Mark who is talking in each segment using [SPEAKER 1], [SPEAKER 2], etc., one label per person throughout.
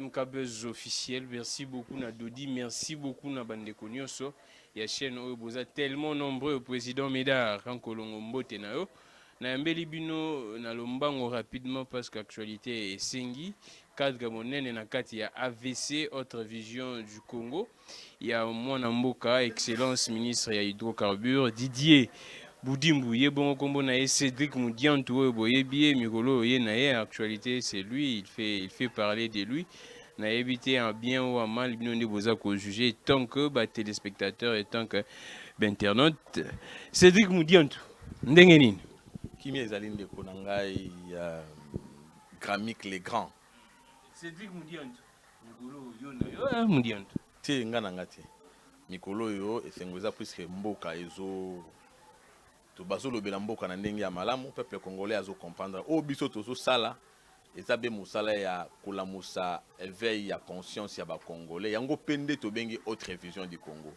[SPEAKER 1] MKBuzz officiel, merci beaucoup na Dodi, merci beaucoup na Bandeko Nyonso. Ya chaîne Oyoboza tellement nombreux au président Médard quand Kolongo Mbote na yo. Na mbeli bino na lombango rapidement parce qu'actualité est sengi. Cadre Gamonene na kati ya AVC, autre vision du Congo. Il y a Mwana Mboka, excellence ministre ya hydrocarbures, Didier Boudimbu, Yebon Kombo na Cédric Moudiantou, Boyebié, Mikolo, Yenaye, actualité c'est lui, il fait parler de lui. Na évité un bien ou un mal, bien on boza ko juger tant que téléspectateurs et tant que internautes. Cédric Moudiantou, ndenge nini?
[SPEAKER 2] Kimi ezali ndeko na ngai ya Gramic les grands.
[SPEAKER 1] Cédric Moudiantou. Mikolo yo na yo Moudiantou.
[SPEAKER 2] Ti nga na ngati. Mikolo yo esengoza puisque mboka ezo to bazo lobela mboka na ndenge ya malamu, peuple congolais azo comprendre. O biso tozo sala ezabe musala ya kulamusa éveil ya conscience ya ba congolais. Yango pende to bengi autre vision du Congo.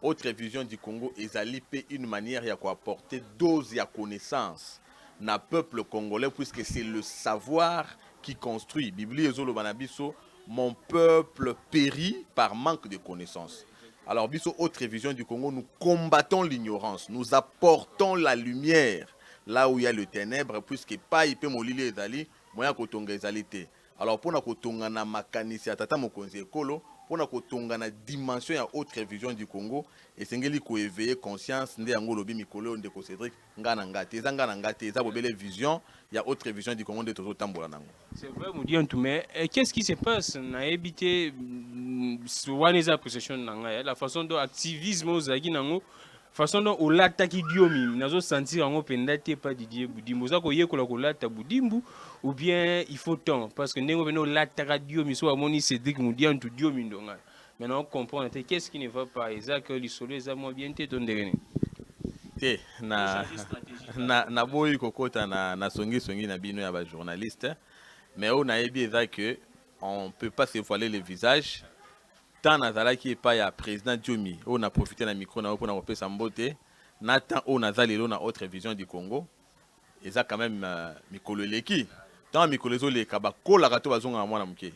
[SPEAKER 2] Autre vision du Congo ezali pe une manière ya ko apporter dose ya connaissance na peuple congolais puisque c'est le savoir qui construit. Bibli ezolo banabiso mon peuple périt par manque de connaissance. Alors biso autre vision du Congo, nous combattons l'ignorance, nous apportons la lumière là où il y a le ténèbre puisque pas ipe molili ezali moya kotonga ezalité. Alors pour na kotonga na makanisi atata mokonzi ekolo, pour na kotonga na dimension ya autre vision du Congo, esengeli ko éveiller conscience nde yango lobi mikolo ndeko Cédric ngana ngate eza bobele vision ya autre vision du Congo de tozo tambola nango.
[SPEAKER 1] C'est vrai Moudiantou, mais qu'est-ce qui se passe na habité waneza possession nanga la façon dont activisme ozaki nango façon dont olataki diomi nazo sentir yango pendate pas Didier Boudimbu za ko yekola ko lata Boudimbu ou bien il faut temps parce que ndenge beno lataka diomi so amoni Cédric Moudiantou diomi ndonga. Maintenant on comprend qu'est-ce qui ne va pas ezaka lisolo eza mo bien te tondene.
[SPEAKER 2] Te na boyi kokota na songi na bino ya ba journaliste mais on a bien ça que on peut pas se voiler le visage tant nazalaki pas ya président Diomi on a profité na micro na pour na kopesa mbote na tant on azali na autre vision du Congo et ça quand même mikolo leki tant mikolo zo le kaba kola ka to bazonga mwana muke.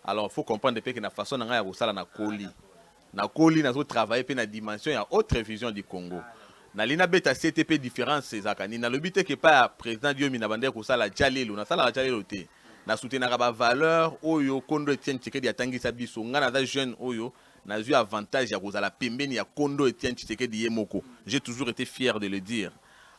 [SPEAKER 2] Alors faut comprendre que na façon nga ya kosala na koli na zo travailler pe na dimension ya autre vision du Congo. Na lina beta CTP différence ezakani na lobite ke pa président Diomi na bande ko sala jalelo na sala jalelo te na soutenaka ba valeur oyo Kondo Etienne Tshisekedi atangisa biso nga na jeune oyo na eu avantage ya kozala pembeni ya Kondo Etienne Tshisekedi yemoko. J'ai toujours été fier de le dire.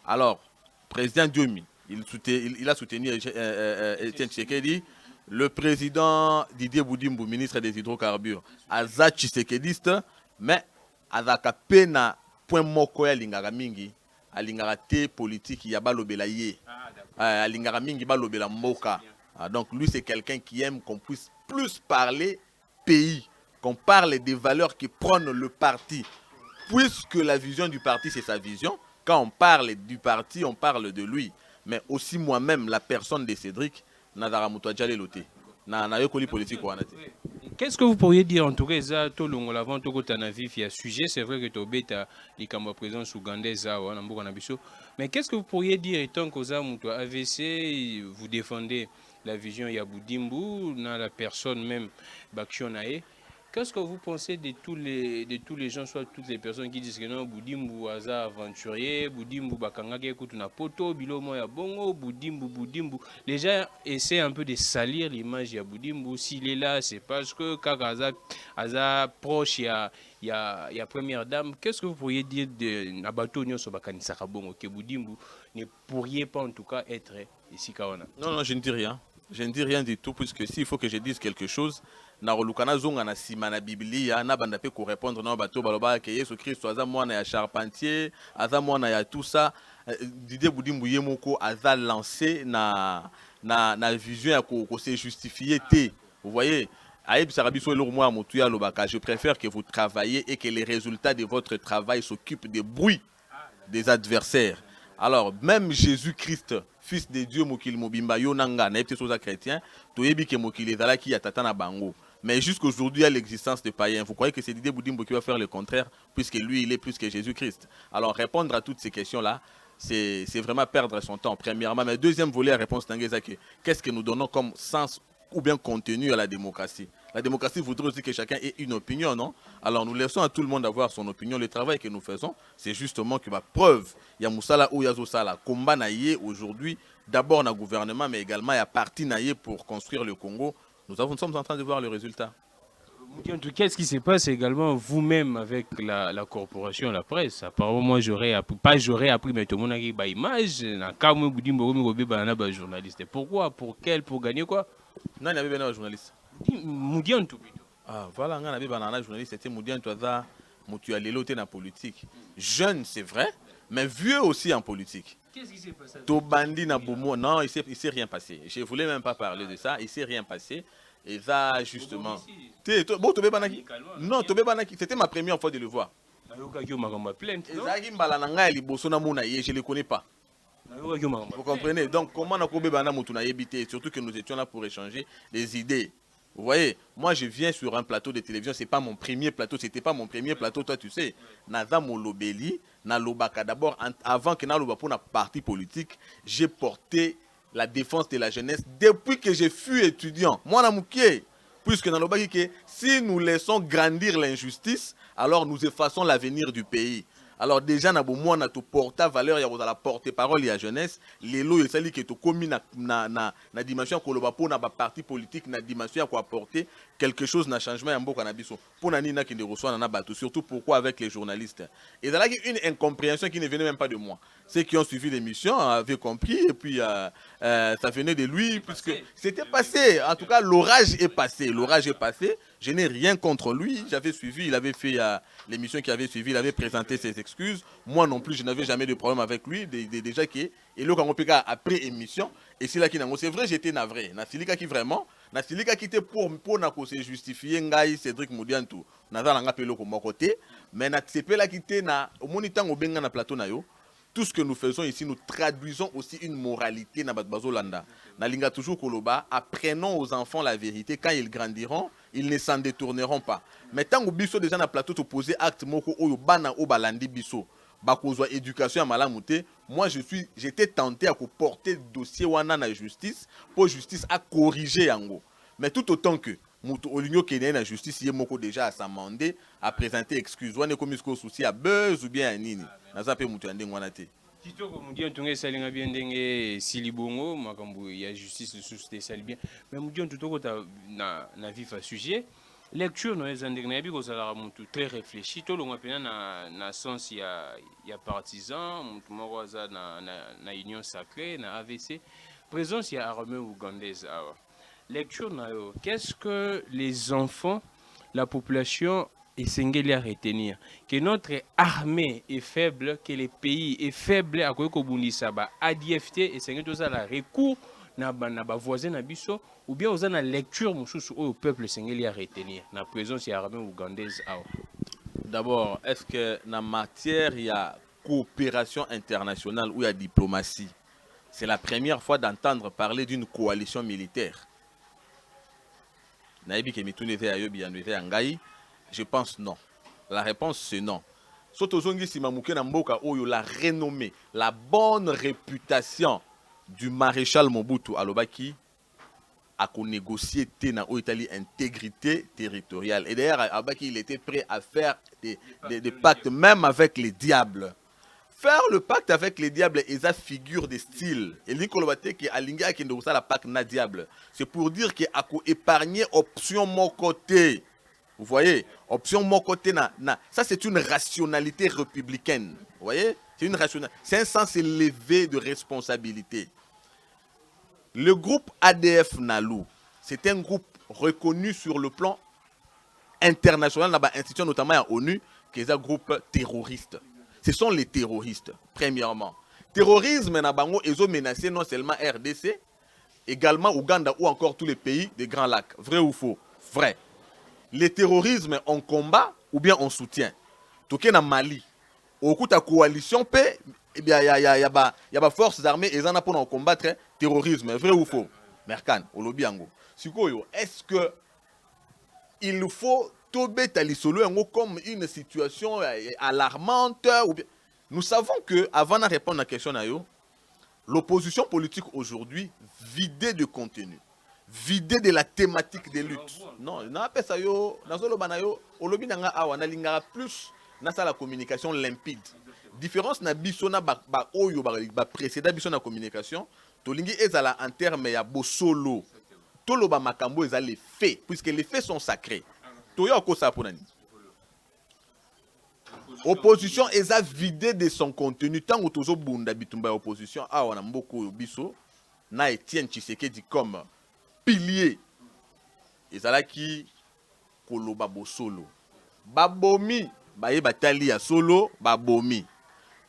[SPEAKER 2] Alors président Diomi il a soutenu Etienne Tshisekedi, le président Didier Boudimbu ministre des hydrocarbures aza Tshisekediste mais azaka pena point moko ya lingaka mingi alingaka te politique ya balobela ye alingaka mingi balobela mboka. Donc lui c'est quelqu'un qui aime qu'on puisse plus parler pays, qu'on parle des valeurs qui prônent le parti puisque la vision du parti c'est sa vision. Quand on parle du parti on parle de lui, mais aussi moi-même la personne de Cédric nazara muto jale loté na yokoli politique wana te.
[SPEAKER 1] Qu'est-ce que vous pourriez dire en tout cas ça to longo lavant to kota na vif ya sujet c'est vrai que to beta likambo présence ougandaise na mboka na biso mais qu'est-ce que vous pourriez dire étant que za muto AVC vous défendez la vision ya Boudimbu na la personne même Baktionae. Qu'est-ce que vous pensez de tous les gens, soit toutes les personnes qui disent que non, Boudimbu aza aventurier, Boudimbu bakangake kutuna poto, bilomo ya bongo, Boudimbu. Les gens essaient un peu de salir l'image ya Boudimbu. S'il est là, c'est parce que Kaka aza proche ya première dame. Qu'est-ce que vous pourriez dire de Nabato Nyoso bakanisaka bongo que Boudimbu ne pourriez pas en tout cas être ici Kawana?
[SPEAKER 2] Non, je ne dis rien. Je ne dis rien du tout puisque s'il faut que je dise quelque chose, na rolukana zonga na sima na Biblia na banda pe ko répondre na bato baloba que Yesu Christ aza mwana ya charpentier, aza mwana ya tout ça. Didier Boudimbu yemoko aza lancé na vision ya ko se justifier té. Vous voyez, je préfère que vous travaillez et que les résultats de votre travail s'occupent des bruits des adversaires. Alors, même Jésus-Christ, fils de Dieu, mokil mobimba yonanga, naïpte soza chrétien, toyebi ke mokil ezala ki yatatana bango. Mais jusqu'aujourd'hui, il y a l'existence de païens. Vous croyez que c'est Didier Boudimbu qui va faire le contraire, puisque lui, il est plus que Jésus-Christ? Alors, répondre à toutes ces questions-là, c'est vraiment perdre son temps, premièrement. Mais deuxième volet, la réponse d'Angeza, qu'est-ce que nous donnons comme sens ou bien contenu à la démocratie? La démocratie voudrait aussi que chacun ait une opinion, non? Alors nous laissons à tout le monde avoir son opinion. Le travail que nous faisons, c'est justement que ma preuve, il y a Moussala ou Yazo Sala, combat naïe aujourd'hui, d'abord dans le gouvernement, mais également il y a parti naïe pour construire le Congo. Nous sommes en train de voir le résultat.
[SPEAKER 1] Qu'est-ce qui se passe également vous-même avec la corporation, la presse? Apparemment, moi, j'aurais appris, pas j'aurais appris, mais tout le monde a dit, bah, image, journaliste. Pourquoi? Pour quel? Pour gagner quoi?
[SPEAKER 2] Non, il y avait bien un journaliste.
[SPEAKER 1] Moudian tout plutôt.
[SPEAKER 2] Ah, voilà, il y avait un journaliste, c'était Moudian Toaza, Moutu Alelo, en politique. Jeune, c'est vrai, mais vieux aussi en politique.
[SPEAKER 1] Qu'est-ce qui s'est passé?
[SPEAKER 2] Tobandi Nabomo, non, il ne s'est rien passé. Je ne voulais même pas parler de ça, il ne s'est rien passé. Et ça, justement. Non, c'était ma première fois de le voir. Je ne le connais pas. Vous comprenez? Donc, comment on a évité, surtout que nous étions là pour échanger des idées. Vous voyez, moi je viens sur un plateau de télévision, c'est pas mon premier plateau, c'était pas mon premier plateau, toi tu sais. Naza Molobeli, Nalobaka d'abord, avant que Naloba pour un parti politique, j'ai porté la défense de la jeunesse depuis que je fus étudiant. Moi, Namouké, puisque Nalobaki, que si nous laissons grandir l'injustice, alors nous effaçons l'avenir du pays. Alors déjà, moi, on a tout porté valeur, il y a la porte-parole, il y a jeunesse. Les lois, c'est qui est commis na dimension pour na parti politique, na dimension pour apporter quelque chose, na changement en beaucoup nabiso. Pour nani qui ne reçoit na bateau, surtout pourquoi avec les journalistes. Et là, il y a une incompréhension qui ne venait même pas de moi. Ceux qui ont suivi l'émission avaient compris et puis ça venait de lui puisque c'était passé. En tout cas, l'orage est passé. L'orage est passé. Je n'ai rien contre lui. J'avais suivi, il avait fait l'émission qui avait suivi, il avait présenté ses excuses. Moi non plus, je n'avais jamais de problème avec lui. Déjà qui et là quand on peut après émission et c'est là qui c'est vrai, j'étais navré. Nasilika qui vraiment, Nasilika qui était pour se justifier ngai Cédric Moudiantou. Nazala nga pelo ko côté, mais na tsepe là qui était na au monitant au benga na plateau na yo. Tout ce que nous faisons ici, nous traduisons aussi une moralité na Bazolanda. Nalinga toujours koloba, apprenons aux enfants la vérité. Quand ils grandiront, ils ne s'en détourneront pas. Mais tant que biso déjà na plateau te poser acte moko oyo bana o balandi biso, bakozwa éducation à malamouté. Moi j'étais tenté à porter dossier wana na justice pour justice à corriger yango. Mais tout autant que Oligno qui est la justice, il est déjà à s'amender, à présenter excuse. On est comme ce souci à buzz ou bien à nini. N'a pas pu moutuander wanate.
[SPEAKER 1] Tito comme dit on tourne salinga bien dengue silibongo, makambu il y a justice de société sali bien. Mais nous dit on tout na vif à sujet. Lecture nous les indégnables parce que ça monte très réfléchi. Tout le monde a na sens il y a partisans, monte moroza na union sacrée, na AVC. Présence il y a armée ougandaise. Lecture, qu'est-ce que les enfants, la population est singulière à retenir? Que notre armée est faible, que le pays est faible à cause de ADFT et c'est que ça la recours na voisin na biso ou bien aux la lecture au peuple singulière à retenir. La présence de l'armée ougandaise.
[SPEAKER 2] D'abord, est-ce que dans la matière il y a coopération internationale ou il y a diplomatie? C'est la première fois d'entendre parler d'une coalition militaire. Je pense non. La réponse c'est non. La renommée, la bonne réputation du maréchal Mobutu Alobaki a négocié l'intégrité territoriale. Et d'ailleurs, Alobaki il était prêt à faire des pactes même avec les diables. Faire le pacte avec les diables est sa figure de style. Et l'Inkolobate qui a l'ingé qui ne la pacte na diable. C'est pour dire qu'il a épargné option mon côté. Vous voyez, option mon côté ça c'est une rationalité républicaine. Vous voyez, c'est un sens élevé de responsabilité. Le groupe ADF Nalou, c'est un groupe reconnu sur le plan international, institution notamment à ONU, qui est un groupe terroriste. Ce sont les terroristes, premièrement. Terrorisme, ils ont menacé non seulement RDC, également Ouganda ou encore tous les pays des Grands Lacs. Vrai ou faux? Vrai. Les terrorismes, on combat ou bien on soutient. Toké na Mali, au coup de la coalition paix, il y a des forces armées et ils en ont pour combattre le terrorisme. Vrai ou faux? Merkan, Olobiango. Est-ce que il faut Tobé Talisolo comme une situation alarmante ou bien Nous savons que, avant de répondre à la question, l'opposition politique aujourd'hui, vidée de contenu, vidée de la thématique des luttes. Non, n'a pas ça yo, au lobby n'a plus la communication limpide. Différence na biso na ba oyo ba précédent biso na communication, tolingi ezala en terme ya bosolo. Toloba makambo ezala les faits, puisque les faits sont sacrés. Toya ko sa ponani. Opposition est vidée de son contenu. Tant que tozo bunda bitumba opposition, wana mboko biso na Etienne Tshisekedi comme pilier. Ezala ki koloba bosolo. Babomi, baye batali ya solo, babomi.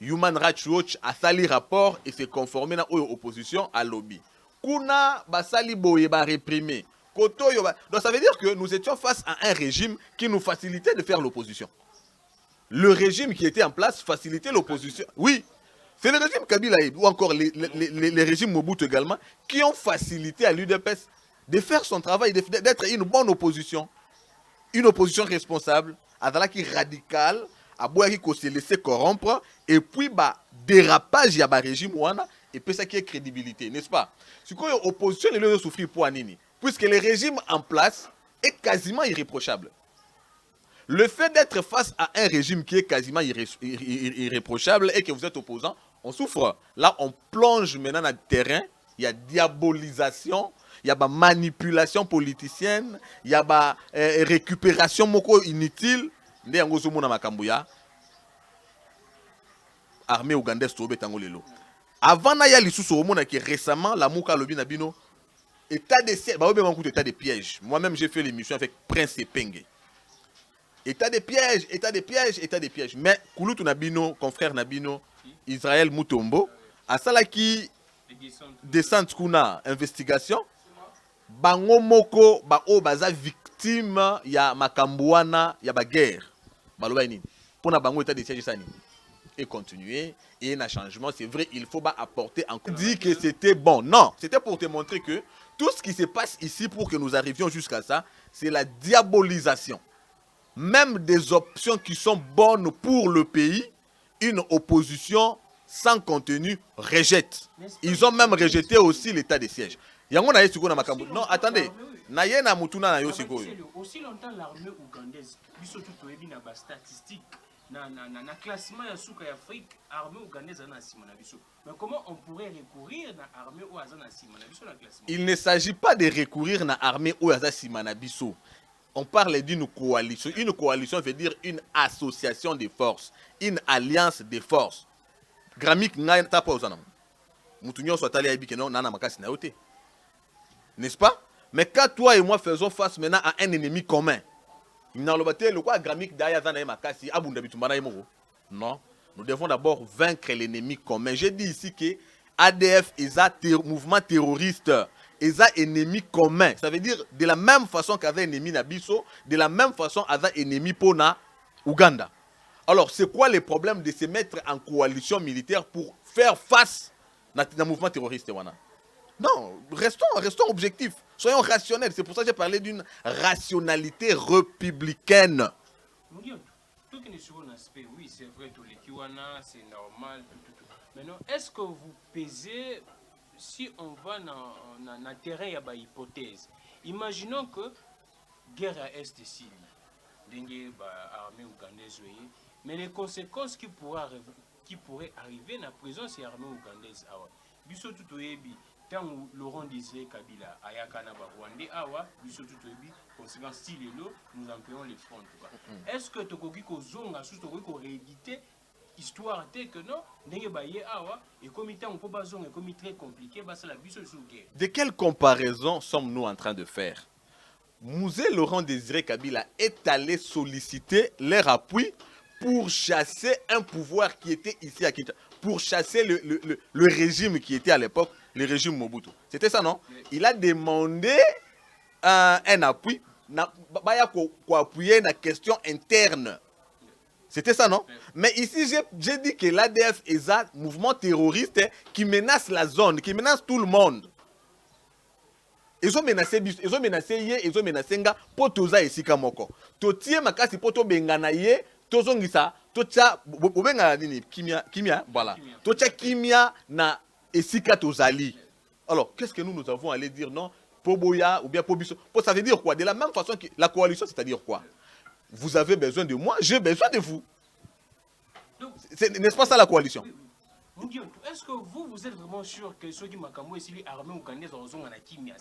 [SPEAKER 2] Human Rights Watch a sali rapport et s'est conformé à l'opposition à lobby. Kuna basali boye ba réprimé. Koto yoba. Donc ça veut dire que nous étions face à un régime qui nous facilitait de faire l'opposition. Le régime qui était en place facilitait l'opposition. Oui, c'est le régime Kabila ou encore les régimes Mobutu également qui ont facilité à l'UDPS de faire son travail, d'être une bonne opposition. Une opposition responsable, qui radicale, qui se laisser corrompre, et puis dérapage, il y a un régime et puis ça qui est crédibilité, n'est-ce pas? Ce que l'opposition est souffrir pour Anini, puisque le régime en place est quasiment irréprochable. Le fait d'être face à un régime qui est quasiment irréprochable et que vous êtes opposant, on souffre. Là, on plonge maintenant dans le terrain, il y a diabolisation, il y a manipulation politicienne, il y a récupération moko inutile. Armée ougandaise tobe tango lelo. Avant na ya lisusu omona que récemment la muka lobi na bino état de siège, état de piège. Moi-même j'ai fait l'émission avec Prince Epenge. État de piège, état de piège, état de piège. Mais Kouloutou Nabino, confrère Nabino, Israël Mutombo, à Salaki descente kuna investigation, bango moko ba o baza victime ya makambouana ya ba guerre. Baloba nini. Pour na bango état de siège ça nini. Et continuer et un changement, c'est vrai, il faut apporter encore. Dit que c'était bon. Non, c'était pour te montrer que tout ce qui se passe ici pour que nous arrivions jusqu'à ça, c'est la diabolisation. Même des options qui sont bonnes pour le pays, une opposition sans contenu rejette. Ils ont même rejeté aussi l'état de siège. Non, attendez.
[SPEAKER 1] Aussi longtemps l'armée ougandaise, statistique, na classement ya souka Afrique, armée ougandaise na simona biso. Mais comment on pourrait recourir à l'armée ou à na simona biso na classement?
[SPEAKER 2] Il ne s'agit pas de recourir à l'armée ou à simona biso. On parle d'une coalition. Une coalition veut dire une association de forces, une alliance de forces. Gramik n'a pas osana. Moutounion soit allé à Ibikeno, nana makasi na yote. N'est-ce pas? Mais quand toi et moi faisons face maintenant à un ennemi commun, non, nous devons d'abord vaincre l'ennemi commun. J'ai dit ici que ADF est un mouvement terroriste. Ils ont ennemi commun. Ça veut dire de la même façon qu'avait ennemi Nabiso, de la même façon avait ennemi Pona Ouganda. Alors, c'est quoi le problème de se mettre en coalition militaire pour faire face à un mouvement terroriste? Non, restons objectifs. Soyons rationnels. C'est pour ça que j'ai parlé d'une rationalité républicaine.
[SPEAKER 1] Tout qui est sur un aspect, oui, c'est vrai, tout les Kiwana, c'est normal, tout. Maintenant, est-ce que vous pesez, si on va dans le terrain, il y a une hypothèse. Imaginons que guerre à Est de Syrie, l'armée ougandaise, mais les conséquences qui pourraient arriver dans la présence de l'armée ougandaise. Biso tout oyebi, tant Laurent Désiré Kabila, Ayakana Rwandais, awa, biso tout oyebi, conséquence si nous employons les fronts. Est-ce que tu as zonga sous to rééditer histoire que non, ndenge baye awa et comme temps on peut bazonga comme très compliqué basa la biso sous guerre.
[SPEAKER 2] De quelle comparaison sommes-nous en train de faire? Mouzé Laurent Désiré Kabila est allé solliciter leur appui pour chasser un pouvoir qui était ici à Kinshasa, pour chasser le régime qui était à l'époque, le régime Mobutu. C'était ça, non? Il a demandé un appui pour appuyer la question interne. C'était ça, non? Mais ici, j'ai dit que l'ADF est un mouvement terroriste qui menace la zone, qui menace tout le monde. Ils ont menacé Yé, ils ont menacé Nga, pour Toza et Sikamoko. Totie Makasi, pour Tobengana Yé, Tozongisa, tocha bobenga nini kimia voilà tocha kimia na esika tozali. Alors qu'est-ce que nous avons à aller dire non Poboya ou bien Pobiso? Ça veut dire quoi? De la même façon que la coalition, c'est-à-dire quoi? Vous avez besoin de moi, j'ai besoin de vous. N'est-ce pas ça la coalition?
[SPEAKER 1] Est-ce que vous êtes vraiment sûr que ceux qui m'ont ici armés ou candidats sont en Kimia?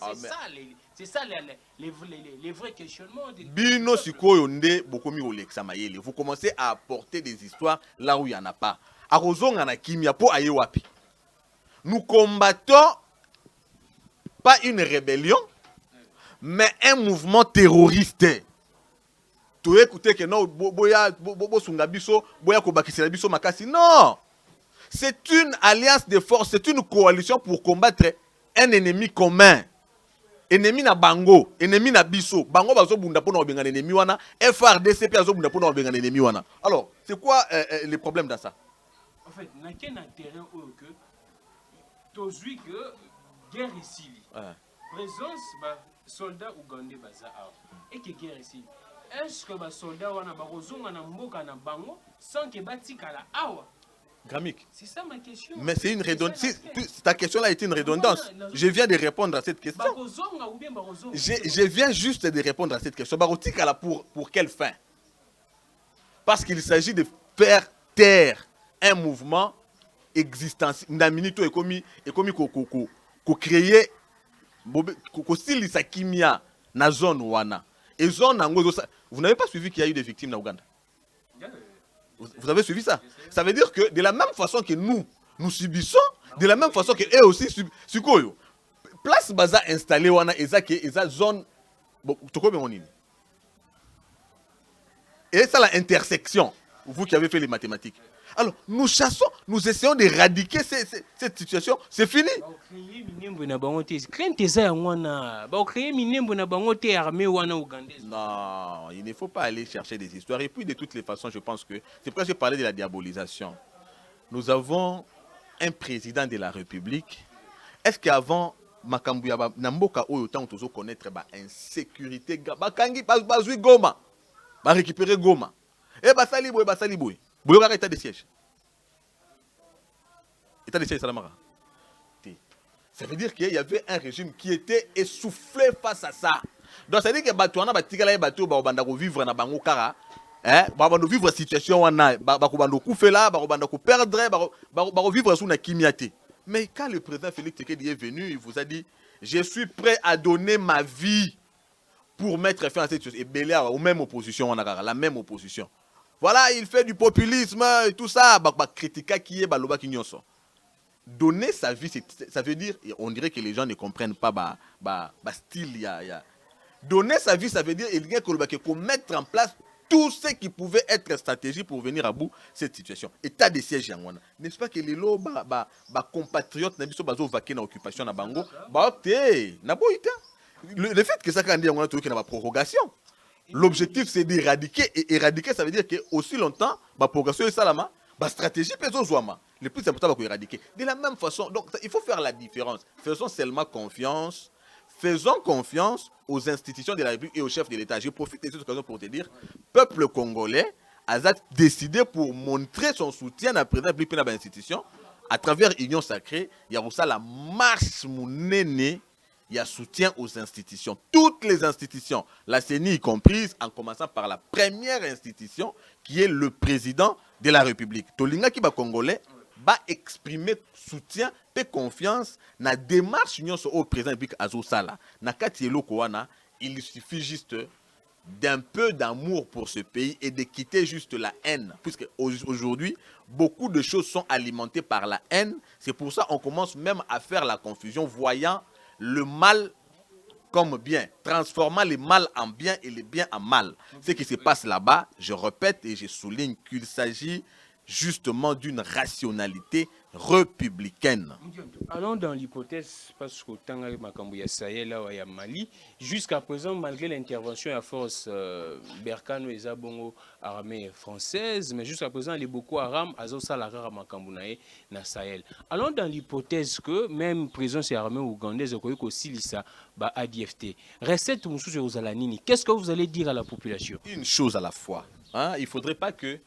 [SPEAKER 1] C'est ça les vrais questionnements.
[SPEAKER 2] Bino sikoyo nde bokomi oleksa mayele. Vous commencez à apporter des histoires là où il n'y en a pas. Arozong en Kimia po aye wapi. Nous combattons pas une rébellion, mais un mouvement terroriste. Tu écoutes que non, boya sungabiso, boya kobakisela biso makasi. Non! C'est une alliance de forces, c'est une coalition pour combattre un ennemi commun. Ennemi na bango, ennemi na biso. Bango bazo bunda po na obenga ennemi wana, FRDC pe bazo bunda po na obenga ennemi wana. Alors, c'est quoi les problèmes dans ça?
[SPEAKER 1] En fait, n'a qu'un intérêt au que tozui que guerre ici. Présence bah soldats ougandais baza et que guerre ici. Est-ce que les soldats wana bazonga na mboka na bango sans que batika la awa?
[SPEAKER 2] Gramik.
[SPEAKER 1] C'est ça ma question.
[SPEAKER 2] Mais c'est une redondance. Ta question là est une redondance. Je viens de répondre à cette question. Je viens juste de répondre à cette question. Barotika là pour quelle fin? Parce qu'il s'agit de faire taire un mouvement existentiel. Naminito est commis ko créer ko silisa kimia na zone wana. Et zone vous n'avez pas suivi qu'il y a eu des victimes en Ouganda? Vous avez suivi ça? Ça veut dire que de la même façon que nous subissons, de la même façon que eux aussi subissent. Place baza installée wana eza zone et ça la intersection. Vous qui avez fait les mathématiques. Alors, nous chassons, nous essayons d'éradiquer cette situation. C'est fini.
[SPEAKER 1] Non,
[SPEAKER 2] il ne faut pas aller chercher des histoires. Et puis, de toutes les façons, je pense que c'est pourquoi j'ai parlé de la diabolisation. Nous avons un président de la République. Est-ce qu'avant, Makambouya, Namboka, autant on connaître insécurité, Bakangi, Bazui Goma, récupérer Goma. Et Basaliboy. Boyoka état de siège. État de siège, Salamara. Ça veut dire qu'il y avait un régime qui était essoufflé face à ça. Donc ça veut dire que Batouana Batikala et Batou Babandako vivre dans Bango Kara. Babando vivre la situation wana, Bakobando Koufela, Babando perdre, Baro vivre sous la kimiate. Mais quand le président Félix Tshisekedi est venu, il vous a dit je suis prêt à donner ma vie pour mettre fin à cette situation. Et Béléa, aux mêmes oppositions, la même opposition. Voilà, il fait du populisme et tout ça. Critiquer qui est Baloba Kinyonso. Donner sa vie, ça veut dire, on dirait que les gens ne comprennent pas style. Donner sa vie, ça veut dire il y a mettre en place tout ce qui pouvait être stratégie pour venir à bout de cette situation. État de siège, n'est-ce pas que les lots, compatriotes, n'ont pas vaqué dans l'occupation de Bango, le fait que ça a une prorogation. L'objectif, c'est d'éradiquer. Et éradiquer, ça veut dire que aussi longtemps, la progression est salama, la stratégie peut être zouama. Le plus important, c'est éradiquer. De la même façon, donc il faut faire la différence. Faisons seulement confiance. Faisons confiance aux institutions de la République et au chef de l'État. Je profite de cette occasion pour te dire, peuple congolais a décidé pour montrer son soutien à la présidence de la République et à l'institution à travers l'Union sacrée. Il y a aussi la marche mounene. Il y a soutien aux institutions. Toutes les institutions, la CENI y comprise, en commençant par la première institution, qui est le président de la République. Tolinga qui va congolais, va exprimer soutien et confiance dans la démarche union au président de la République Azosala. Il suffit juste d'un peu d'amour pour ce pays et de quitter juste la haine. Puisque aujourd'hui, beaucoup de choses sont alimentées par la haine. C'est pour ça qu'on commence même à faire la confusion, voyant le mal comme bien, transformant le mal en bien et le bien en mal. Ce qui se passe là-bas, je répète et je souligne qu'il s'agit justement d'une rationalité républicaine.
[SPEAKER 1] Allons dans l'hypothèse, parce qu'au temps où il y a Sahel, là, il y a Mali, jusqu'à présent, malgré l'intervention à force Berkano et Zabongo, armée française, mais jusqu'à présent, les Boko Haram, Azosa Lara Makambunae, na Sahel. Allons dans l'hypothèse que même présence armée ougandaise, aussi l'ISA, ADFT. Recette Moussou Zalanini, qu'est-ce que vous allez dire à la population?
[SPEAKER 2] Une chose à la fois. Hein? Il ne faudrait pas que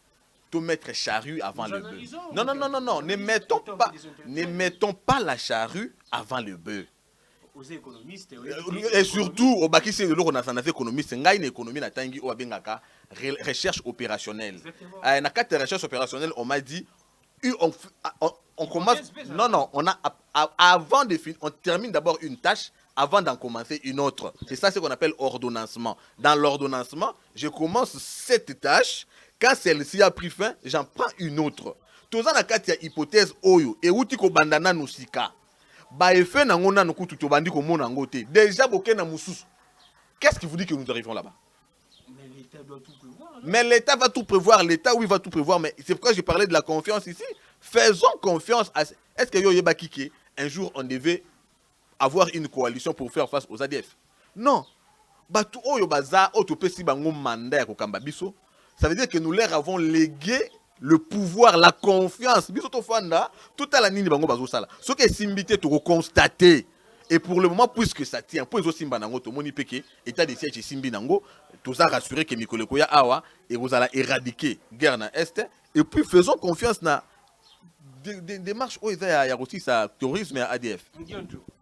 [SPEAKER 2] tout mettre charrue avant le bœuf. Non, non, non, non, non, ne mettons pas la charrue avant le bœuf.
[SPEAKER 3] Aux économistes,
[SPEAKER 2] Et surtout, au baki c'est le lot on a économiste, ngai une économie na tangi o abengaka recherche opérationnelle. Na carte recherche opérationnelle, on m'a dit on commence non non, on a avant de finir, on termine d'abord une tâche avant d'en commencer une autre. C'est ça ce qu'on appelle ordonnancement. Dans l'ordonnancement, je commence cette tâche, quand celle-ci a pris fin, j'en prends une autre. Tout ça na carte hypothèse oyo et outi ko bandana nusika. Déjà, qu'est-ce qui vous dit que nous arrivons là-bas?
[SPEAKER 3] Mais l'État doit tout prévoir.
[SPEAKER 2] Mais l'État va tout prévoir. L'État, oui, va tout prévoir. Mais c'est pourquoi j'ai parlé de la confiance ici. Faisons confiance à... Est-ce que Yoyeba Kike, un jour, on devait avoir une coalition pour faire face aux ADF? Non. Ça veut dire que nous leur avons légué le pouvoir, la confiance. Tout à la nini bango bazo sala. Ce qui est simbité to constater. Et pour le moment, puisque ça tient, pour les autres simba nango, to moni peke, état de siège simbi nango, tout ça rassurer que Mikolo Koya awa et vous allez éradiquer guerre na est. Et puis faisons confiance na des démarches où il y a aussi ça terrorisme et ADF.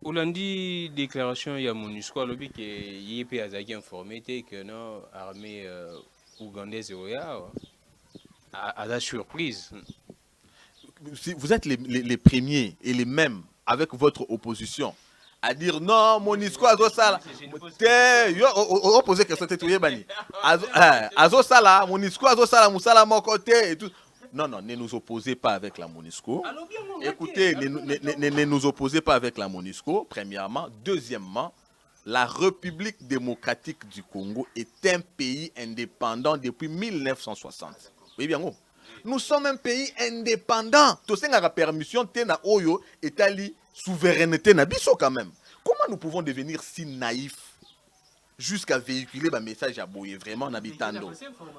[SPEAKER 1] Olandi déclaration il y a MONUSCO lobby que YP a informé que non armée ougandaise à la surprise.
[SPEAKER 2] Si vous êtes les premiers et les mêmes avec votre opposition à dire non, MONUSCO Azo Sala. On posait question, tu es banni. Azo Sala, MONUSCO Azo Sala, Moussala mon côté et tout. Non, non, ne nous opposez pas avec la MONUSCO. Écoutez, ne nous opposez pas avec la MONUSCO, premièrement. Deuxièmement, la République démocratique du Congo est un pays indépendant depuis 1960. Oui, bien, oh. Nous sommes un pays indépendant. Tout ça a permission tena oyo etali souveraineté na biso quand même. Comment nous pouvons devenir si naïfs jusqu'à véhiculer un message à boye vraiment n'habitando.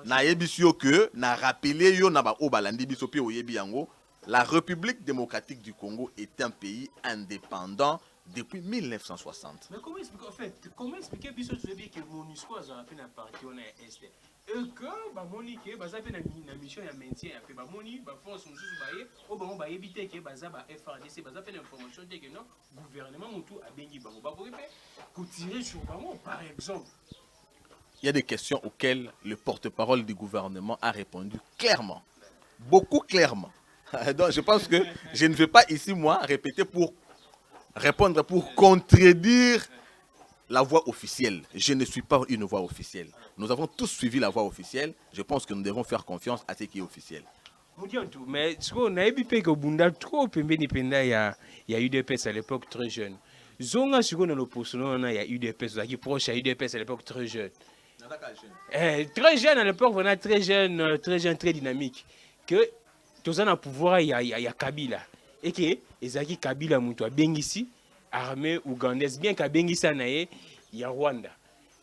[SPEAKER 2] Na yebisio que na rappeler yo na ba obalandi biso pe oyebi yango. La République démocratique du Congo est un pays indépendant depuis 1960.
[SPEAKER 3] Mais comment expliquer en fait, comment expliquer biso que MONUSCO a fait un parti on est est et que ba moni ke ba za pe na mission ya maintien ya pe ba moni ba force mususu ba ye o ba ba éviter que ba za ba FRDC ba za pe l'information de que non gouvernement mutu a bengi ba ba pour tirer sur ba par exemple.
[SPEAKER 2] Il y a des questions auxquelles le porte-parole du gouvernement a répondu clairement. Beaucoup clairement. Donc je pense que je ne vais pas ici moi répéter pour répondre pour contredire la voix officielle. Je ne suis pas une voix officielle. Nous avons tous suivi la voie officielle. Je pense que nous devons faire confiance à ce qui est officiel.
[SPEAKER 1] Mais ce qu'on a vu, c'est que Bunda trop il y a UDPS à l'époque très jeune. Zonga sur l'opposition, il y a UDPS qui proche à UDPS à l'époque très jeune. Très jeune à l'époque, vraiment très jeune, très dynamique. Que tous en pouvoir, il y a Kabila. Et que Ezaki Kabila Moutoua Bengisi, armée ougandaise, bien qu'à Bengisa il y a Rwanda.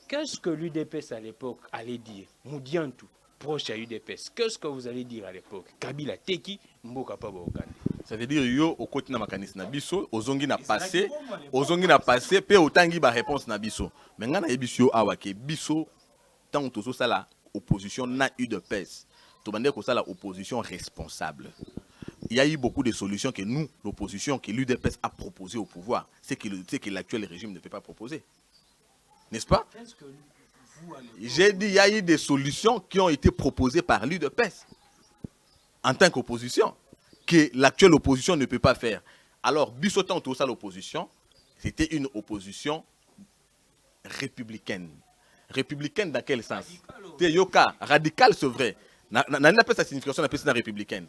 [SPEAKER 1] Qu'est-ce que l'UDPS à l'époque allait dire? Moudiantou, proche à l'UDPS. Qu'est-ce que vous allez dire à l'époque? Kabila Teki, Mboka Paba Okande.
[SPEAKER 2] Ça veut dire yo au côté na makanis na biso, ozongi na passé, pe otangi ba réponse na biso. Mais ngana ebisio awake biso tant tozo sala opposition na UDPS. To bande ko sala opposition responsable. Il y a eu beaucoup de solutions que nous, l'opposition, que l'UDPS a proposées au pouvoir. C'est que l'actuel régime ne peut pas proposer. N'est-ce pas? J'ai dit qu'il y a eu des solutions qui ont été proposées par l'UDPS en tant qu'opposition, que l'actuelle opposition ne peut pas faire. Alors, bissotant tout ça, l'opposition, c'était une opposition républicaine. Républicaine dans quel sens? Radical, c'est vrai. N'a pas sa signification la républicaine.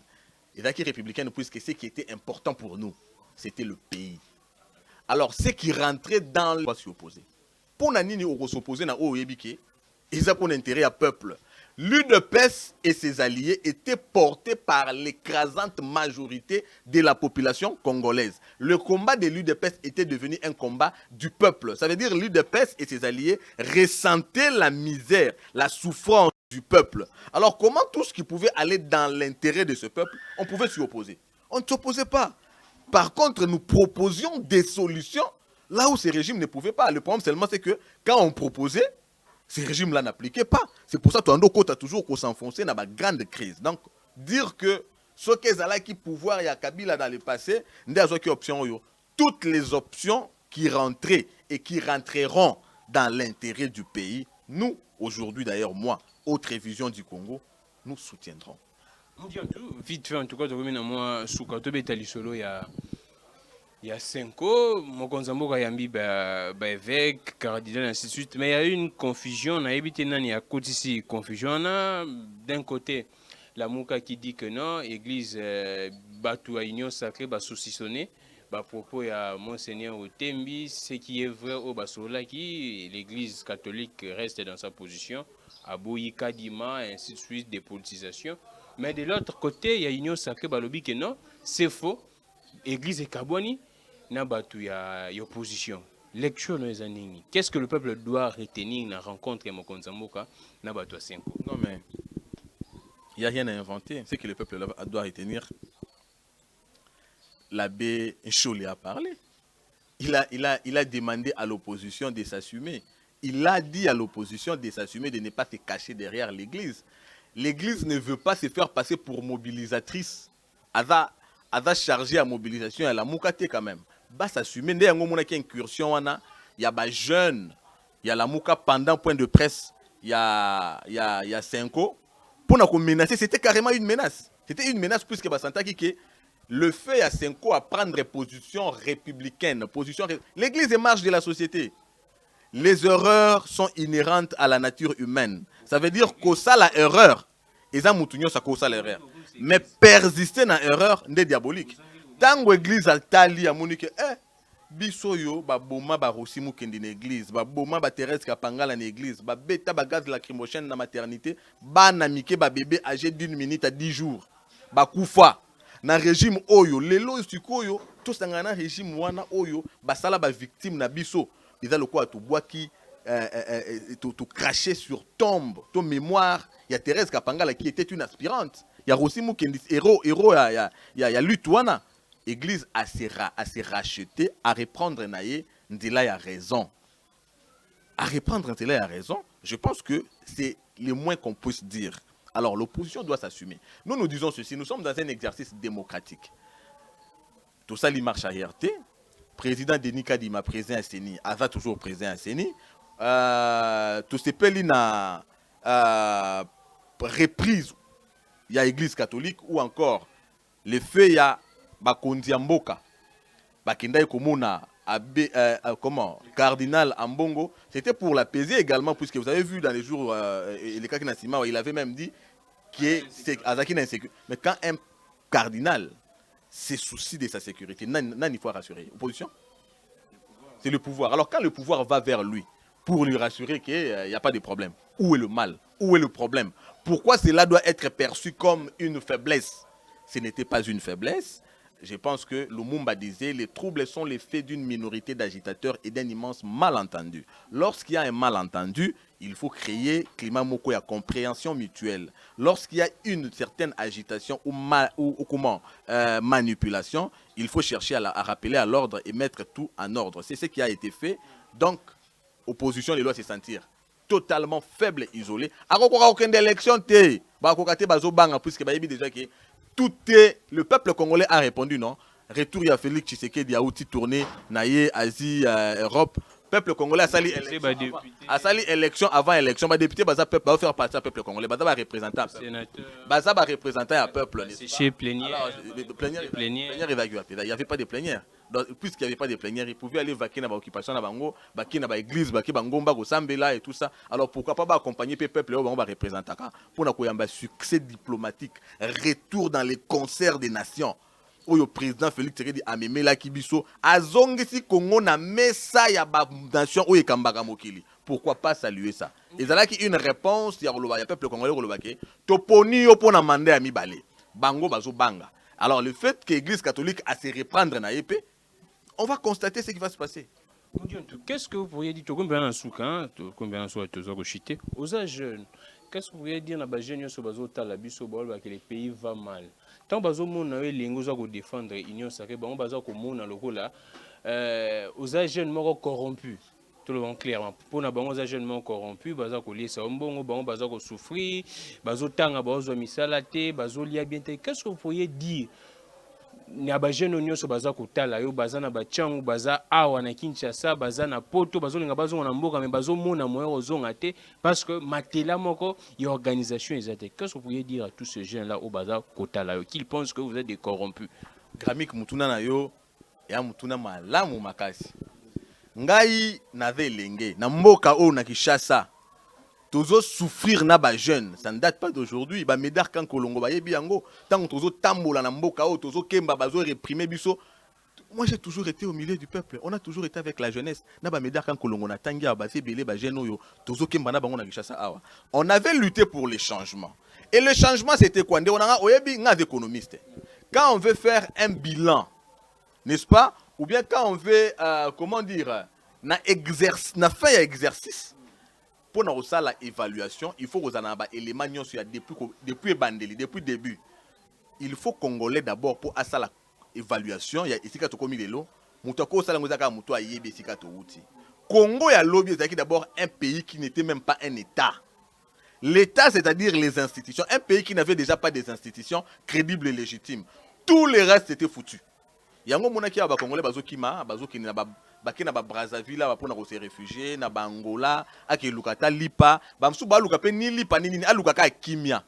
[SPEAKER 2] Et d'accord, républicaine, puisque ce qui était important pour nous, c'était le pays. Alors, ce qui rentrait dans le... s'y opposer. Pour Nanini, on s'opposait à Oyebike, ils ont pour intérêt à peuple. L'UDPS et ses alliés étaient portés par l'écrasante majorité de la population congolaise. Le combat de l'UDPS était devenu un combat du peuple. Ça veut dire que l'UDPS et ses alliés ressentaient la misère, la souffrance du peuple. Alors comment tout ce qui pouvait aller dans l'intérêt de ce peuple, on pouvait s'y opposer? On ne s'opposait pas. Par contre, nous proposions des solutions là où ces régimes ne pouvaient pas. Le problème seulement, c'est que quand on proposait, ces régimes-là n'appliquaient pas. C'est pour ça que tu as toujours s'enfoncer dans la grande crise. Donc, dire que ce qui pouvoir ya Kabila dans le passé, option toutes les options qui rentraient et qui rentreront dans l'intérêt du pays, nous, aujourd'hui d'ailleurs, moi, autre vision du Congo, nous soutiendrons.
[SPEAKER 1] Vite fait, en tout cas, moi, Soukato Betalisolo, il y a 5 ans, Mokonzambo Yambi, évêque, cardinal, ainsi de suite. Mais il y a eu une confusion, on a évité il y a ici confusion. D'un côté, la Mouka qui dit que non, l'église Batou à Union Sacrée va saucissonner. Propos à Monseigneur Otembi, ce qui est vrai au Basola qui l'église catholique reste dans sa position, à Boyi Kadima, et ainsi de suite, des politisations. Mais de l'autre côté, il y a Union Sacrée Balobi que non, c'est faux. L'église est Kabouani, n'a pas il y a opposition. Lecture les années. Qu'est-ce que le peuple doit retenir dans la rencontre de Mokonzamboka n'a pas 5 ans?
[SPEAKER 2] Non mais il n'y a rien à inventer. Ce que le peuple doit retenir. L'abbé Cholé a parlé. Il a demandé à l'opposition de s'assumer. Il a dit à l'opposition de s'assumer, de ne pas se cacher derrière l'église. L'église ne veut pas se faire passer pour mobilisatrice. Elle va charger à mobilisation. Elle a moukate quand même. Va s'assumer. Il y a une incursion. Il y a des jeunes. Il y a la mouka pendant point de presse. Il y a 5 ans. Pour nous menacer, c'était carrément une menace. C'était une menace puisque que le fait à 5 ans à prendre position républicaine. L'église est marche de la société. Les erreurs sont inhérentes à la nature humaine. Ça veut dire que ça, la erreur, mais persister dans l'erreur, c'est diabolique. Tant que l'église a tali à Monique, bisoyo, boma barosimu kendi l'église, boma Thérèse Kapangala dans l'église, beta gaz lacrymogène dans la maternité, namike bébé âgé d'1 minute à 10 jours, koufa. Dans le régime Oyo, lelo sikoyo, tout ça dans le régime wana Oyo, basala ba victime na biso. Ils ont le quoi, tout bois qui tout craché sur tombe, ton mémoire. Il y a Thérèse Kapangala qui était une aspirante. Il y a Rosimu qui est héros, il y a Lutuana. L'église a se racheté, à reprendre Naye, Ndila a raison. À reprendre Ndila a raison, je pense que c'est le moins qu'on puisse dire. Alors l'opposition doit s'assumer. Nous disons ceci, nous sommes dans un exercice démocratique. Tout ça, il marche à RT. Président Denis Kadima présent à Séni, Ava toujours présent à Séni. Tout ce pays na reprise, il y a l'église catholique ou encore le fait il y a Bakondi Amboka, Bakenda Komona, comment, cardinal Ambongo. C'était pour l'apaiser également, puisque vous avez vu dans les jours, les cas qui il avait même dit que c'est Azaki insécurité. Mais quand un cardinal se soucie de sa sécurité, il faut rassurer. Opposition, c'est le pouvoir. Alors quand le pouvoir va vers lui pour lui rassurer qu'il n'y a pas de problème, où est le mal? Où est le problème? Pourquoi cela doit être perçu comme une faiblesse? Ce n'était pas une faiblesse. Je pense que Lumumba disait les troubles sont les faits d'une minorité d'agitateurs et d'un immense malentendu. Lorsqu'il y a un malentendu, il faut créer climat moko ya compréhension mutuelle. Lorsqu'il y a une certaine agitation ou manipulation, il faut chercher à rappeler à l'ordre et mettre tout en ordre. C'est ce qui a été fait. Donc, opposition, les lois se sentir totalement faible, isolé. Alors qu'on a aucune élection, puisque déjà que tout est, le peuple congolais a répondu non. Retour à Félix Tshisekedi a outil tourné naïe Asie Europe. Peuple congolais a sali élection avant élection. Les députés va faire partie du peuple congolais. Baza va représenter un peuple.
[SPEAKER 1] C'est plénière.
[SPEAKER 2] Plénière évacuée. Il n'y avait pas de plénière. Puisqu'il n'y avait pas de plénière, ils pouvaient aller vaquer dans l'occupation, dans l'église, et tout ça. Alors pourquoi pas accompagner le peuple on va représenter pour un succès diplomatique, retour dans les concerts des nations. Le président Félix Tshisekedi a memé la Kibiso, a zongisi Congo na mesa ya ba nation oyo kambaka mokili. Pourquoi pas saluer ça? Et ça là qui une réponse ya le peuple congolais kolobake to poni yo pona mandé à mibale. Bango bazo banga. Alors le fait que l'église catholique a se reprendre na épée, on va constater ce qui va se passer.
[SPEAKER 1] Qu'est-ce que vous pourriez dire aux âges jeunes? Qu'est-ce que vous pourriez dire aux jeunes que le pays va mal? Tant que vous défendre l'Union sacrée, vous avez aux âges jeunes corrompus. tout le monde clairement pour na bango za jeunement corrompu baza ko liesa mbongo bango baza ko souffrir bazo tanga bazo misala te bazo lia bien te. Qu'est-ce que vous pourriez dire na ba jeune nyonso baza kotala yo baza na ba changu baza awa na Kinshasa baza na poto bazo linga bazo na mboka mais bazo mona moyo ozonga te parce que matela moko y organisation ezate. Qu'est-ce que vous pourriez dire à tous ces jeunes là au baza kotala yo qu'ils pensent que vous êtes des corrompus?
[SPEAKER 2] Gramik mutuna na yo ya mutuna malamu makasi. Ngai nave lenge na mboka o na Kinshasa tozo souffrir na ba jeune, ça ne date pas d'aujourd'hui. Ba medar kan kolongo ba yebi yango tant tozo tambola na mboka o tozo kemba bazo réprimer biso. Moi j'ai toujours été au milieu du peuple, on a toujours été avec la jeunesse. Na ba medar kan kolongo na tangia ba sebele ba jeune oyo tozo kemba na bango na Kinshasa awa. On avait lutté pour les changements. Et le changement c'était quoi? On a oyebi nga économiste. Quand on veut faire un bilan, n'est-ce pas? Ou bien quand on veut comment dire na fait exercice pour nous faire l'évaluation, il faut que vous ayez des éléments depuis Bandeli, depuis le début. Il faut Congolais d'abord pour faire l'évaluation. Il y a ici quand on a Congo et lobby c'est d'abord un pays qui n'était même pas un État. L'État, c'est-à-dire les institutions, un pays qui n'avait déjà pas des institutions crédibles et légitimes. Tout le reste était foutu. Il y a un moment qui a Congolais bazokima, bazokina bakina ba Brazzaville ba pona ko se réfugier na Angola, ake lukata lipa, bamsu ba lukape ni lipa ni nini alukaka kimia.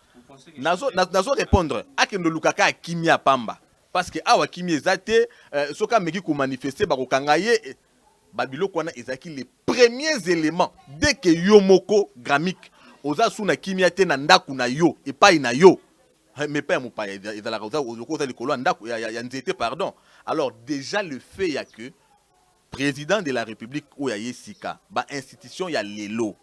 [SPEAKER 2] Nazo répondre ake ndo lukaka kimia pamba parce que awa kimia ezate soka meki ko manifester ba ko kangaye babilo kwana ezaki les premiers éléments dès que yomoko gramik oza suna kimia te na ndaku na yo et pas na yo. Mais pas mon père, il a la cause pardon. Alors déjà le fait il y a que président de la République ou ya Yesika, ba institution ya lelo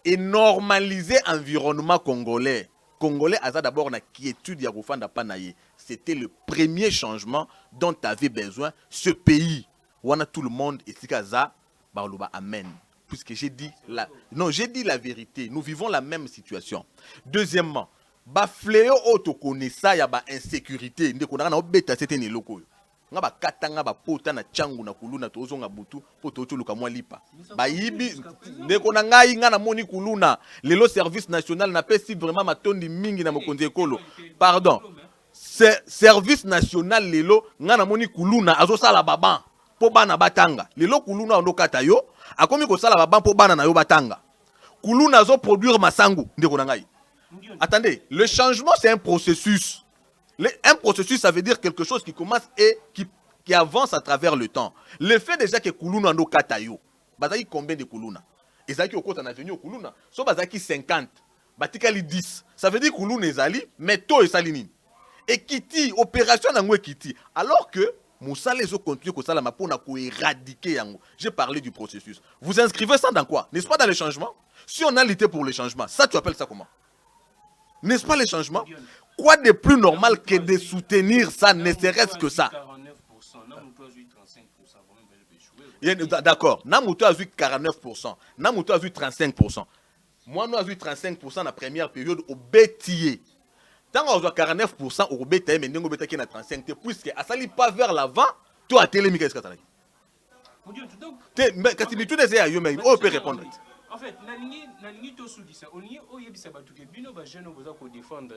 [SPEAKER 2] et normaliser environnement congolais. Congolais a d'abord na quiétude ya kofanda panaye. C'était le premier changement dont avait besoin ce pays. Wana tout le monde et sikaza baluba amen. Puisque j'ai dit la vérité, nous vivons la même situation. Deuxièmement, ba fléau auto connaissa ya ba insécurité ndeko na obeta c'était ne loko nga ba katanga ba pota na changu na kuluna tozonga butu poto toluka mwa lipa ba yibi ndeko na ngai nga na moni kuluna lelo service national na pesi vraiment matondi mingi na mokonzi ekolo pardon c'est service national lelo nga na moni kuluna azo sala baba po bana batanga lelo kuluna ndo kata yo akomi ko sala baba po bana na yo batanga kuluna azo produire masangu ndeko na ngai. Attendez, le changement c'est un processus. Un processus, ça veut dire quelque chose qui commence et qui avance à travers le temps. Le fait déjà que Kuluna no katayo, bazaki combien de Kuluna? Ezaki au côté na venu Kuluna, so bazaki 50, batikali 10. Ça veut dire Kuluna ezali, mais to esalini. Et kiti opération na ngwe kiti. Alors que Moussa les autres continuent que ça la mapona ko éradiquer yango. J'ai parlé du processus. Vous inscrivez ça dans quoi? N'est-ce pas dans le changement? Si on a lutté pour le changement, ça tu appelles ça comment? N'est-ce pas les changements? Quoi de plus normal que de soutenir ça, ne serait-ce que ça? D'accord. Namuto a vu 49%. Namuto a vu 35%. Moi, nous avons vu 35% dans la première période au bétier. Tant qu'on a 49% au bétier, mais nous avons 35%. Puisque ça n'est pas vers l'avant, toi, tu as télé, qu'est-ce que tu as dit? Quand tu me dis, on peut répondre.
[SPEAKER 3] En fait, nalingi to soudisa oni oyebisa batu ke bino ba jeune boza ko défendre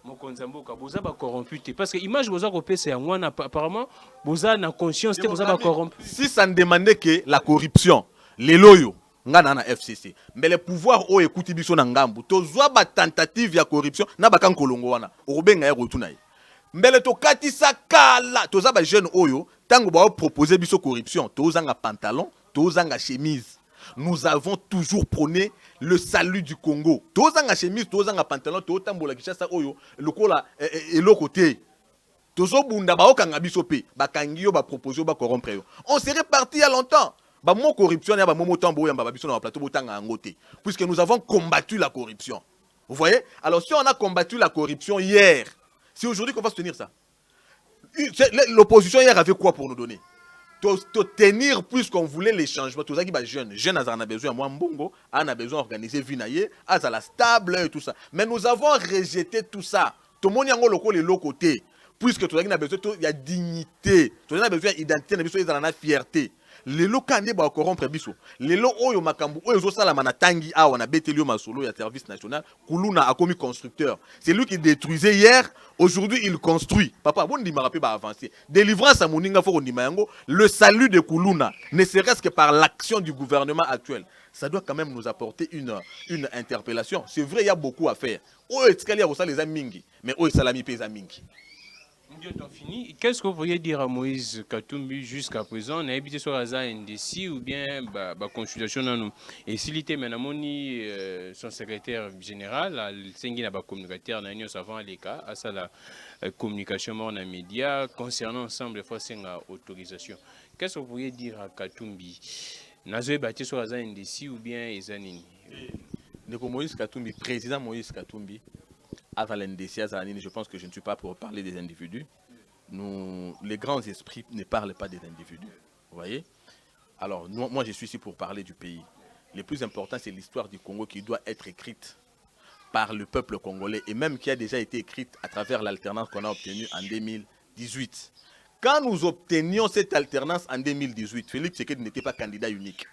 [SPEAKER 3] mokonza mboka boza ba corrompu parce que image boza ko pesa ya mwana apparemment boza na conscience te boza ba corrompu.
[SPEAKER 2] Si ça ne demandait que la corruption les loyo ngana na FCC mais le pouvoir o écoute biso na ngambu to zwa ba tentative ya corruption na ba kan kolongo wana obenga ya rotuna mbele to katisa kala to za ba jeune oyo tango ba proposer biso corruption to zanga pantalon to zanga chemise. Nous avons toujours prôné le salut du Congo. Tozanga chemise, tozanga pantalon, totambola Kinshasa oyo, lokola et l'autre côté. Tozo bunda ba okanga biso pe, ba kangio ba proposer ba corrompre yo. On serait parti il y a longtemps. Ba mo corruption ya ba momo tambo ya ba biso na plateau botanga ngote. Puisque nous avons combattu la corruption. Vous voyez? Alors si on a combattu la corruption hier, c'est aujourd'hui qu'on va soutenir ça. L'opposition hier avait quoi pour nous donner? Tenir plus qu'on voulait les changements. Tout ça qui est jeune. Jeune, on a besoin, moi, Mbongo, on a besoin d'organiser Vinaye, à la stable et tout ça. Mais nous avons rejeté tout ça. Tout le monde a le côté. Puisque tout ça qui a besoin, il y a dignité. Tout ça qui a besoin d'identité, il y a besoin de fierté. lelo kande ba corrompre biso lelo oyo makambu oyo zo sala manatangi awa na betelio masolo ya service national kuluna a commis constructeur c'est lui qui détruisait hier aujourd'hui il construit papa bon di marape ba avancer délivrance à moninga fo ndima yango le salut de kuluna ne serait-ce que par l'action du gouvernement actuel ça doit quand même nous apporter une interpellation c'est vrai il y a beaucoup à faire oyo etikali ya ko sala les mingi mais oyo salami pesa mingi.
[SPEAKER 1] Fini. Qu'est-ce que vous pourriez dire à Moïse Katumbi jusqu'à présent? On a évité sur Raza NDC ou bien consultation dans nous. Et s'il était maintenant son secrétaire général, il a communicateur dans l'Union avant les cas, à ça la communication dans les médias concernant ensemble les forces autorisation. Qu'est-ce que vous pourriez dire à Katumbi? Nazo bâti sur Raza NDC ou bien Ezanini?
[SPEAKER 2] Moïse Katumbi, président Moïse Katumbi. Avant l'NDC, je pense que je ne suis pas pour parler des individus. Les grands esprits ne parlent pas des individus. Vous voyez? Alors, moi, je suis ici pour parler du pays. Le plus important, c'est l'histoire du Congo qui doit être écrite par le peuple congolais et même qui a déjà été écrite à travers l'alternance qu'on a obtenue en 2018. Quand nous obtenions cette alternance en 2018, Félix Tshisekedi n'était pas candidat unique.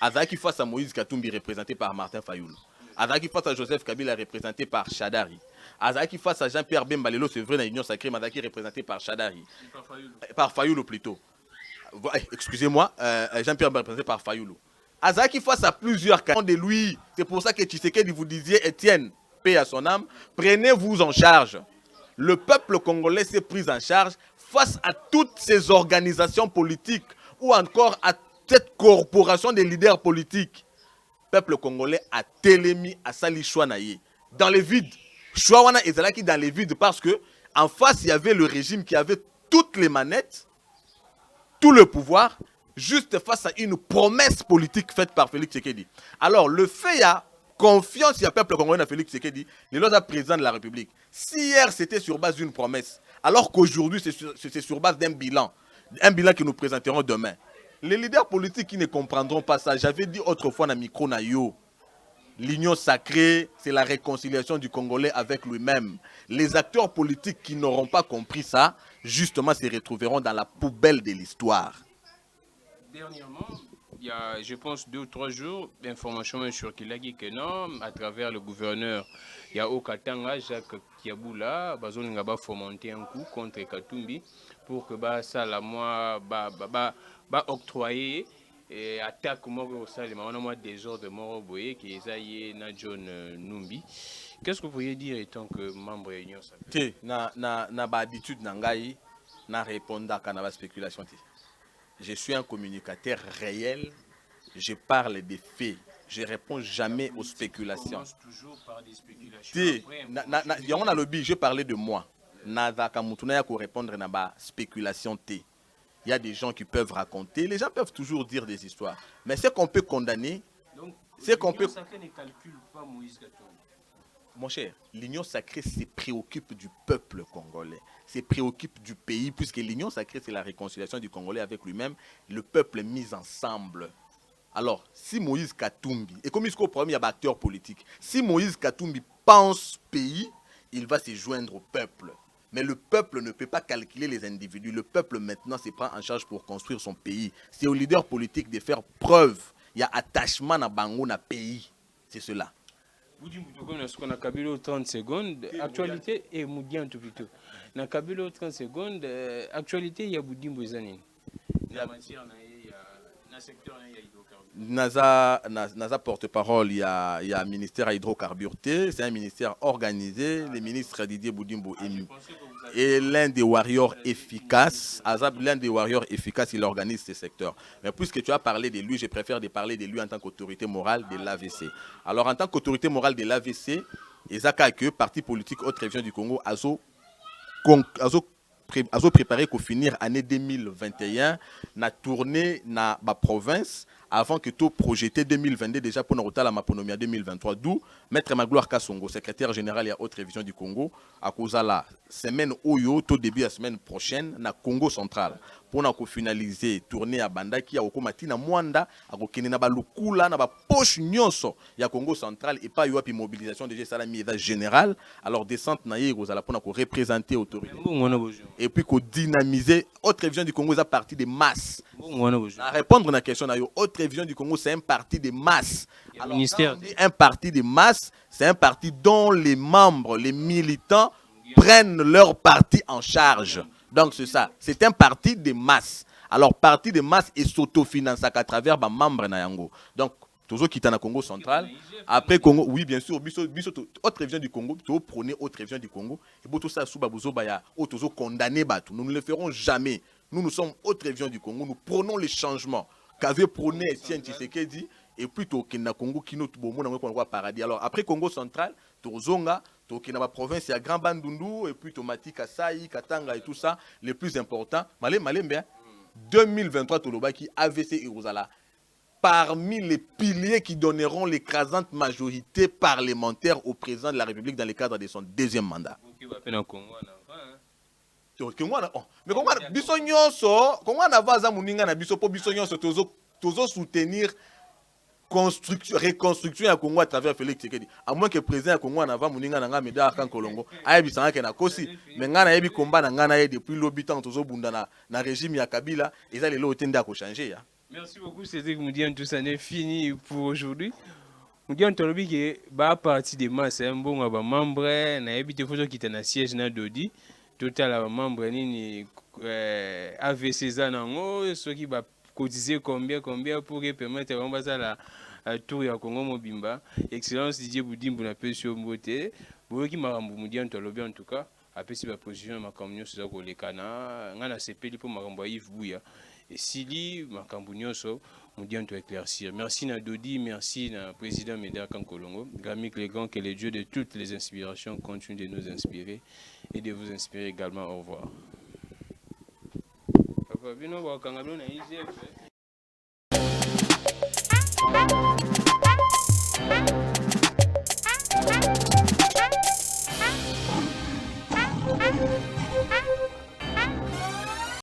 [SPEAKER 2] Azaki face à Moïse Katumbi, représenté par Martin Fayoulou. Azaki face à Joseph Kabila, représenté par Chadari. Azaki face à Jean-Pierre Bemba, Lelo, c'est vrai, dans l'Union Sacrée, Azaki représenté par Chadari. Par Fayoulou plutôt. Excusez-moi, Jean-Pierre Bemba représenté par Fayoulou. Azaki face à plusieurs candidats de lui. C'est pour ça que Tshisekedi vous disait, Étienne, paix à son âme, prenez-vous en charge. Le peuple congolais s'est pris en charge face à toutes ces organisations politiques ou encore à cette corporation des leaders politiques. Le peuple congolais a télémi à Sali Chouanaye. Dans les vides. Chouawana Ezalaki dans les vides parce que en face, il y avait le régime qui avait toutes les manettes, tout le pouvoir, juste face à une promesse politique faite par Félix Tshisekedi. Alors, le fait, il y a confiance, il y a peuple congolais dans Félix Tshisekedi, il est président de la République. Si hier, c'était sur base d'une promesse, alors qu'aujourd'hui, c'est sur base d'un bilan que nous présenterons demain. Les leaders politiques qui ne comprendront pas ça, j'avais dit autrefois dans micro na yo, l'union sacrée, c'est la réconciliation du Congolais avec lui-même. Les acteurs politiques qui n'auront pas compris ça, justement, se retrouveront dans la poubelle de l'histoire.
[SPEAKER 1] Dernièrement, il y a, je pense, 2 ou 3 jours, l'information sur Kilagi Kenom, à travers le gouverneur, il y a Okatanga, Jacques Kiaboula, Bazon va fomenter un coup contre Katumbi pour que ça, la moi, octroyer et attaque Moro Salima, on a moins désordre Moro Boye qui est aillé na John Numbi. Qu'est-ce que vous pourriez dire étant que membre de l'Union sacrée?
[SPEAKER 2] Na ba habitude nangai na répondre à la spéculation. Je suis un communicateur réel, je parle des faits, je ne réponds jamais aux spéculations.
[SPEAKER 1] Commence toujours par des spéculations.
[SPEAKER 2] On a lobby, je parlais de moi. Nada kamutuna ya ko répondre na ba spéculation té. Il y a des gens qui peuvent raconter, les gens peuvent toujours dire des histoires. Mais ce qu'on peut condamner, c'est qu'on peut...
[SPEAKER 1] Sacrée ne calcule pas Moïse Katumbi.
[SPEAKER 2] Mon cher, l'Union sacrée se préoccupe du peuple congolais, se préoccupe du pays, puisque l'Union sacrée, c'est la réconciliation du Congolais avec lui-même, le peuple mis ensemble. Alors, si Moïse Katumbi, et comme il y a un acteur politique, si Moïse Katumbi pense pays, il va se joindre au peuple. Mais le peuple ne peut pas calculer les individus. Le peuple maintenant se prend en charge pour construire son pays. C'est aux leaders politiques de faire preuve. Il y a attachement à Bango, à pays. C'est cela.
[SPEAKER 1] Vous dites qu'on a Kabilo 30 secondes. Actualité, et Moudian tout plutôt. Dans Kabilo 30 secondes, actualité, il y a Boudimbo Zanine. Dans la matière, il y a dans le secteur, il y a hydrocarbures.
[SPEAKER 2] NASA porte-parole, il y a un ministère à hydrocarbures. C'est un ministère organisé. Le ministre Didier Boudimbo est l'un des warriors efficaces. L'un des warriors efficaces, il organise ce secteur. Mais puisque tu as parlé de lui, je préfère de parler de lui en tant qu'autorité morale de l'AVC. Alors, en tant qu'autorité morale de l'AVC, Ezaka que parti politique Haute Région du Congo, Azo préparé qu'au finir année 2021, na tournée na ba province avant que tout projeté 2022 déjà pour notre la Maponomia 2023. D'où Maître Magloire Kassongo, secrétaire général et Haute Révision du Congo, à cause de la semaine Oyo, tout début de la semaine prochaine, na Congo central. Pour nous finaliser tournée à Banda qui a au Komati na Mwanda, à Kokene na ba Lukula, na ba poche nyonso, ya Congo central et pas yoapi mobilisation déjà ça la mise générale. Alors descente na yé la pour nous représenter autorité. Et puis qu'on dynamiser Haute Révision du Congo à partir des masses. À répondre à la question, Haute Révision du Congo, c'est un parti de masse. Alors, quand on dit un parti de masse, c'est un parti dont les membres, les militants prennent leur parti en charge. Donc c'est ça, c'est un parti de masse. Alors parti de masse et s'autofinance à travers les membres na yango. Donc toujours qui est dans Congo central. Après Congo, oui bien sûr, Haute Révision du Congo, tu prôner Haute Révision du Congo. Et pour tout ça, sous babuzo baya, toujours condamné batu. Nous ne le ferons jamais. Nous sommes Haute Révision du Congo. Nous prenons les changements qu'avait prôné Etienne Tshisekedi. Et plutôt qu'il y a Congo qui nous a paradis. Alors après Congo central, Tozonga, qui na province, il y a Grand Bandundu, et puis Tomati, Kasai, Katanga et tout ça, les plus importants. Malembe, 2023, Tolobaki, AVC et Rosala. Parmi les piliers qui donneront l'écrasante majorité parlementaire au président de la République dans le cadre de son deuxième mandat. Mais comment biso nyonso, comment on va za muninga na biso po biso nyonso tozo soutenir reconstruction ya Congo à travers Félix Tshisekedi. À moins que le président ya Congo na va muninga na nga meda kan Kolongo, ayebi sanga ke na kosi, mais nga na yebi combat na nga na ye depuis l'habitant tozo bunda na régime ya Kabila, et ça les lots tende à changer ya.
[SPEAKER 1] Merci beaucoup, Cédric Moudian, tout ça n'est fini pour aujourd'hui. Moudian tolobi ke ba parti de masse un bon ba membre na yebi te foto kita na siège na Dodi. Total à membre ni AVC za nango ceux qui va cotiser combien pour permettre on va la tour ya Congo Mobimba. Excellence Didier Boudimbo na pesio mbote bo ki makambo Moudian tolobi en tout cas apesi ba position makambo nyonso za ko lekana ngana sepeli pour makambo Yves Bouya et Sili makambo nyonso Moudian to éclaircir. Merci na Dodi, merci na président Médard Kankolongo. Gramik les grands, que les dieux de toutes les inspirations continuent de nous inspirer et de vous inspirer également. Au revoir. Papa,